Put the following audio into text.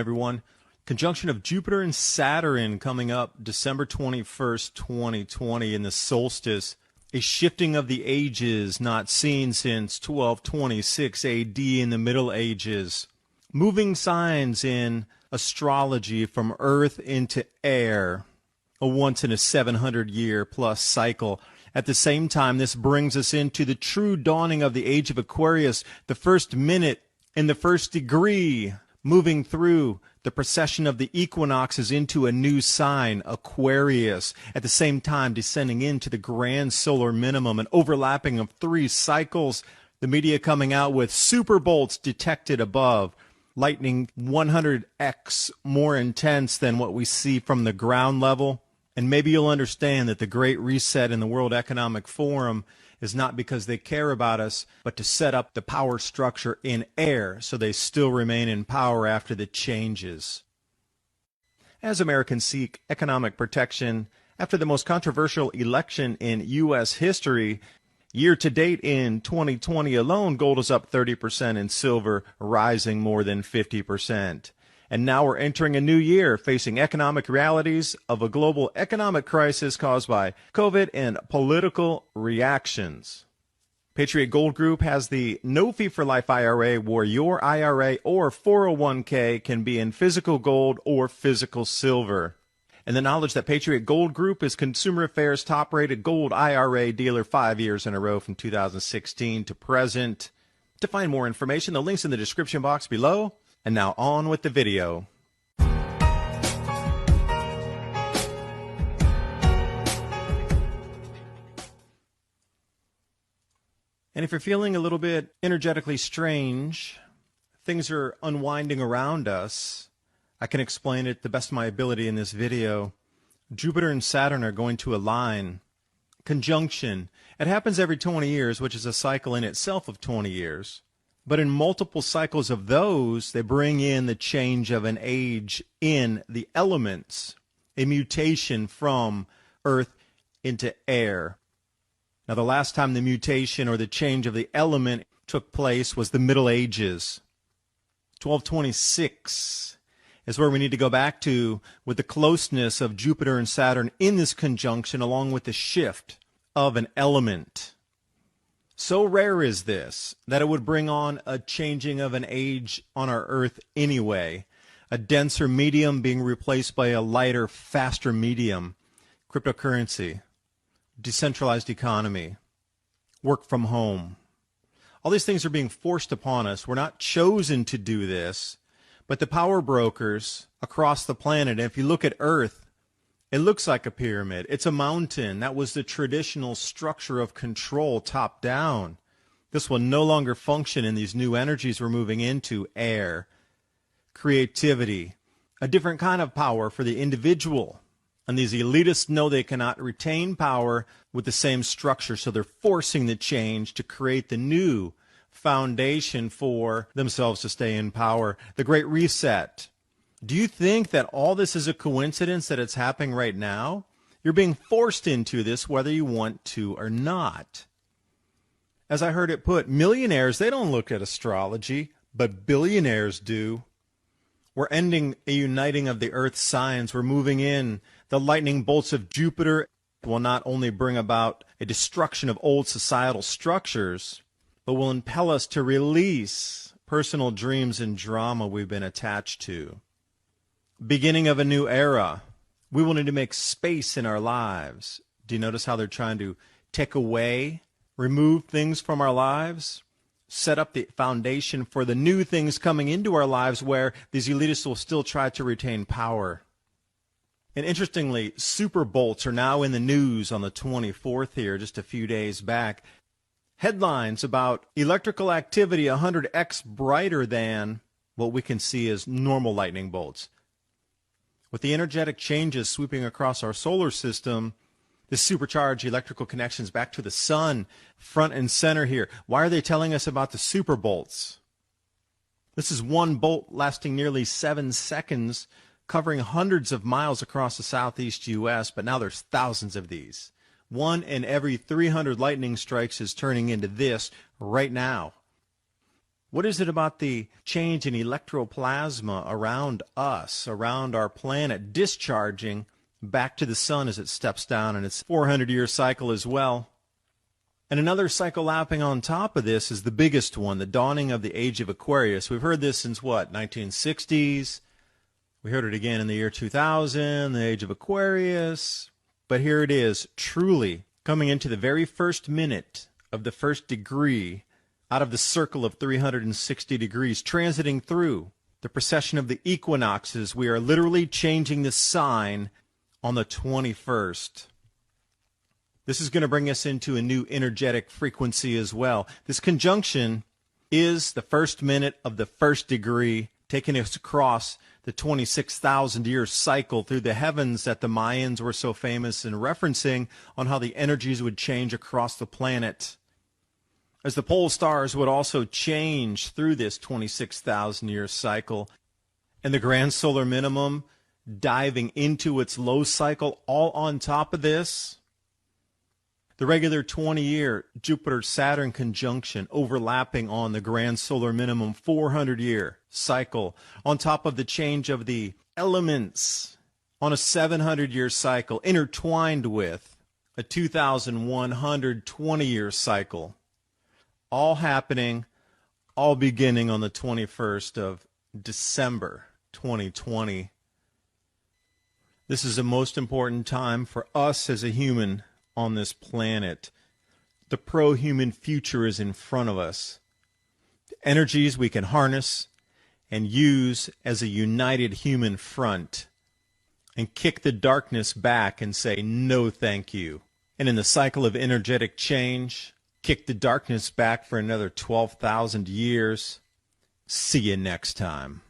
Everyone. Conjunction of Jupiter and Saturn coming up December 21st, 2020 in the solstice. A shifting of the ages not seen since 1226 AD in the Middle Ages. Moving signs in astrology from Earth into air. A once in a 700-year plus cycle. At the same time, this brings us into the true dawning of the age of Aquarius, the first minute in the first degree, moving through the precession of the equinoxes into a new sign, Aquarius, at the same time descending into the grand solar minimum, an overlapping of 3 cycles, the media coming out with super bolts detected above, lightning 100x more intense than what we see from the ground level. And maybe you'll understand that the Great Reset in the World Economic Forum is not because they care about us, but to set up the power structure in air so they still remain in power after the changes. As Americans seek economic protection after the most controversial election in U.S. history, year to date in 2020 alone, gold is up 30% and silver rising more than 50%. And now we're entering a new year facing economic realities of a global economic crisis caused by COVID and political reactions. Patriot Gold Group has the No Fee for Life IRA, where your IRA or 401k can be in physical gold or physical silver. And the knowledge that Patriot Gold Group is Consumer Affairs top-rated gold IRA dealer 5 years in a row from 2016 to present. To find more information, the link's in the description box below. And now on with the video. And if you're feeling a little bit energetically strange, things are unwinding around us, I can explain it the best of my ability in this video. Jupiter and Saturn are going to align. Conjunction. It happens every 20 years, which is a cycle in itself of 20 years. But in multiple cycles of those, they bring in the change of an age in the elements, a mutation from earth into air. Now, the last time the mutation or the change of the element took place was the Middle Ages. 1226 is where we need to go back to with the closeness of Jupiter and Saturn in this conjunction, along with the shift of an element. So rare is this that it would bring on a changing of an age on our earth anyway. A denser medium being replaced by a lighter, faster medium. Cryptocurrency, decentralized economy, work from home. All these things are being forced upon us. We're not chosen to do this, but the power brokers across the planet, and if you look at Earth, it looks like a pyramid. It's a mountain. That was the traditional structure of control, top down. This will no longer function in these new energies we're moving into. Air, creativity, a different kind of power for the individual. And these elitists know they cannot retain power with the same structure, so they're forcing the change to create the new foundation for themselves to stay in power. The Great Reset. Do you think that all this is a coincidence that it's happening right now? You're being forced into this whether you want to or not. As I heard it put, millionaires, they don't look at astrology, but billionaires do. We're ending a uniting of the earth signs. We're moving in. The lightning bolts of Jupiter will not only bring about a destruction of old societal structures, but will impel us to release personal dreams and drama we've been attached to. Beginning of a new era. We will need to make space in our lives. Do you notice how they're trying to take away, remove things from our lives? Set up the foundation for the new things coming into our lives where these elitists will still try to retain power. And interestingly, super bolts are now in the news on the 24th here, just a few days back. Headlines about electrical activity 100x brighter than what we can see as normal lightning bolts. With the energetic changes sweeping across our solar system, the supercharged electrical connections back to the sun, front and center here. Why are they telling us about the super bolts? This is one bolt lasting nearly 7 seconds, covering hundreds of miles across the southeast U.S., but now there's thousands of these. 1 in every 300 lightning strikes is turning into this right now. What is it about the change in electroplasma around us, around our planet, discharging back to the sun as it steps down in its 400-year cycle as well? And another cycle lapping on top of this is the biggest one, the dawning of the age of Aquarius. We've heard this since, 1960s? We heard it again in the year 2000, the age of Aquarius. But here it is, truly coming into the very first minute of the first degree out of the circle of 360 degrees, transiting through the precession of the equinoxes. We are literally changing the sign on the 21st. This is going to bring us into a new energetic frequency as well. This conjunction is the first minute of the first degree, taking us across the 26,000-year cycle through the heavens that the Mayans were so famous in referencing on how the energies would change across the planet. As the pole stars would also change through this 26,000-year cycle, and the grand solar minimum diving into its low cycle, all on top of this, the regular 20-year Jupiter-Saturn conjunction overlapping on the grand solar minimum 400-year cycle, on top of the change of the elements on a 700-year cycle, intertwined with a 2,120-year cycle, all happening, all beginning on the 21st of December 2020. This is the most important time for us as a human on this planet. The pro-human future is in front of us. The energies we can harness and use as a united human front and kick the darkness back and say, no, thank you. And in the cycle of energetic change, kick the darkness back for another 12,000 years. See you next time.